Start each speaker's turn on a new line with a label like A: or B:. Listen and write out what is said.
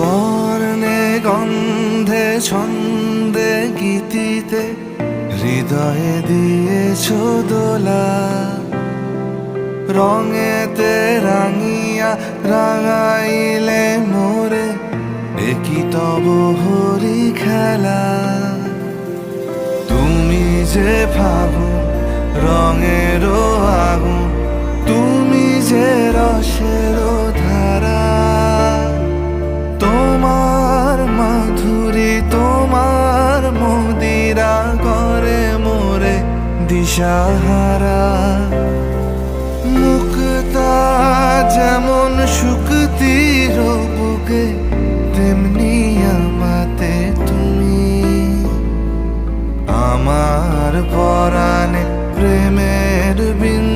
A: বর্ণে গন্ধে ছন্দে গীতিতে হৃদয়ে দিয়েছ দোলা, রঙেতে রাঙিয়া রাঙাইলে মোরে একই তব হরি খেলা। তুমি যে ফাগুন রঙেরও